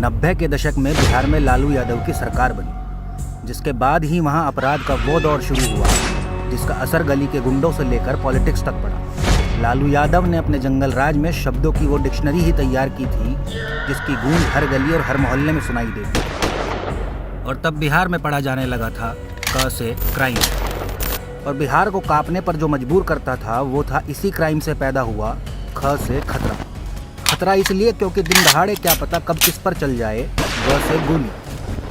90 के दशक में बिहार में लालू यादव की सरकार बनी, जिसके बाद ही वहां अपराध का वो दौर शुरू हुआ जिसका असर गली के गुंडों से लेकर पॉलिटिक्स तक पड़ा। लालू यादव ने अपने जंगल राज में शब्दों की वो डिक्शनरी ही तैयार की थी जिसकी गूंज हर गली और हर मोहल्ले में सुनाई देती। और तब बिहार में पढ़ा जाने लगा था क से क्राइम, और बिहार को कांपने पर जो मजबूर करता था वो था इसी क्राइम से पैदा हुआ ख से खतरा। खतरा इसलिए क्योंकि दिन दहाड़े क्या पता कब किस पर चल जाए, ग से गोली।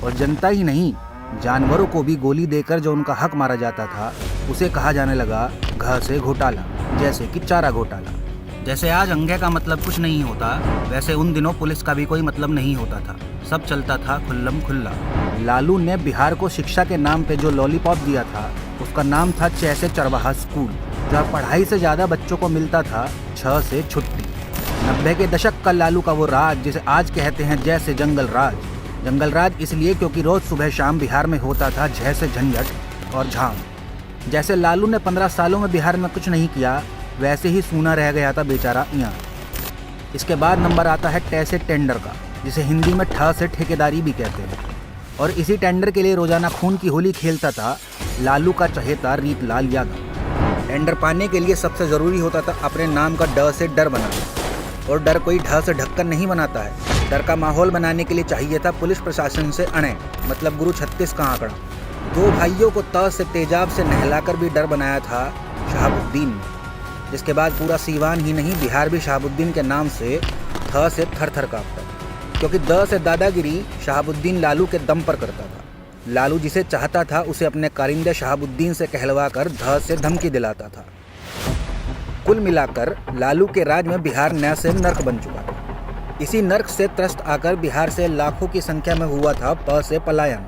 और जनता ही नहीं, जानवरों को भी गोली देकर जो उनका हक मारा जाता था उसे कहा जाने लगा घ से घोटाला, जैसे कि चारा घोटाला। जैसे आज अंधे का मतलब कुछ नहीं होता, वैसे उन दिनों पुलिस का भी कोई मतलब नहीं होता था, सब चलता था खुल्लम खुल्ला। लालू ने बिहार को शिक्षा के नाम पे जो लॉलीपॉप दिया था उसका नाम था 6 से चरवाहा स्कूल, जहाँ पढ़ाई से ज़्यादा बच्चों को मिलता था 6 से छुट्टी। 90 के दशक का लालू का वो राज जिसे आज कहते हैं जैसे जंगल राज। जंगल राज इसलिए क्योंकि रोज़ सुबह शाम बिहार में होता था झ से झंझट और झाम। जैसे लालू ने 15 सालों में बिहार में कुछ नहीं किया, वैसे ही सूना रह गया था बेचारा यहाँ। इसके बाद नंबर आता है ट से टेंडर का, जिसे हिंदी में ठ से ठेकेदारी भी कहते हैं। और इसी टेंडर के लिए रोजाना खून की होली खेलता था लालू का चहेता रीतलाल यादव। टेंडर पाने के लिए सबसे ज़रूरी होता था अपने नाम का ड से डर बनाना, और डर कोई ढ से ढक्कन नहीं बनाता है। डर का माहौल बनाने के लिए चाहिए था पुलिस प्रशासन से अणे, मतलब गुरु 36 का आंकड़ा। 2 भाइयों को त से तेजाब से नहलाकर भी डर बनाया था शहाबुद्दीन ने, जिसके बाद पूरा सीवान ही नहीं बिहार भी शहाबुद्दीन के नाम से थ से थर थर कांपता, क्योंकि द से दादागिरी शहाबुद्दीन लालू के दम पर करता था। लालू जिसे चाहता था उसे अपने कारिंदे शहाबुद्दीन से कहलवा कर ध से धमकी दिलाता था। कुल मिलाकर लालू के राज में बिहार नया से नर्क बन चुका था। इसी नर्क से त्रस्त आकर बिहार से लाखों की संख्या में हुआ था प से पलायन,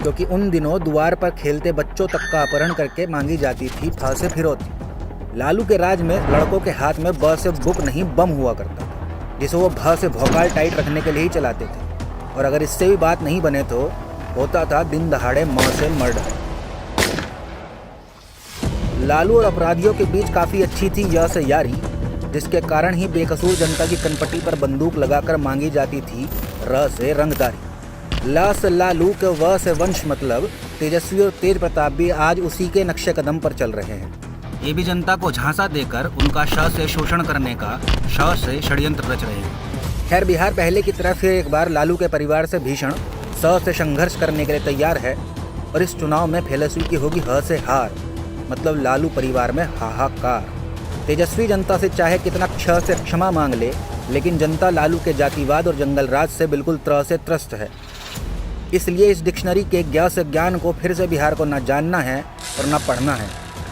क्योंकि उन दिनों द्वार पर खेलते बच्चों तक का अपहरण करके मांगी जाती थी फ से फिरौती। लालू के राज में लड़कों के हाथ में ब से बुक नहीं बम हुआ करता था, जिसे वो भ से भौकाल टाइट रखने के लिए ही चलाते थे। और अगर इससे भी बात नहीं बने तो होता था दिन दहाड़े म से मर्डर। लालू और अपराधियों के बीच काफ़ी अच्छी थी य से यारी, जिसके कारण ही बेकसूर जनता की कनपटी पर बंदूक लगाकर मांगी जाती थी र से रंगदारी। ल से लालू के व से वंश मतलब तेजस्वी और तेज प्रताप भी आज उसी के नक्शे कदम पर चल रहे हैं। ये भी जनता को झांसा देकर उनका श से शोषण करने का श से षड्यंत्र रच रहे हैं। खैर, बिहार पहले की तरह फिर एक बार लालू के परिवार से भीषण स से संघर्ष करने के लिए तैयार है, और इस चुनाव में फैलसूई की होगी ह से हार, मतलब लालू परिवार में हाहाकार। तेजस्वी जनता से चाहे कितना क्ष से क्षमा मांग ले, लेकिन जनता लालू के जातिवाद और जंगल राज से बिल्कुल त्र से त्रस्त है। इसलिए इस डिक्शनरी के ज्ञ से ज्ञान को फिर से बिहार को न जानना है और न पढ़ना है,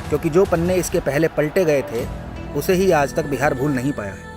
क्योंकि जो पन्ने इसके पहले पलटे गए थे उसे ही आज तक बिहार भूल नहीं पाया है।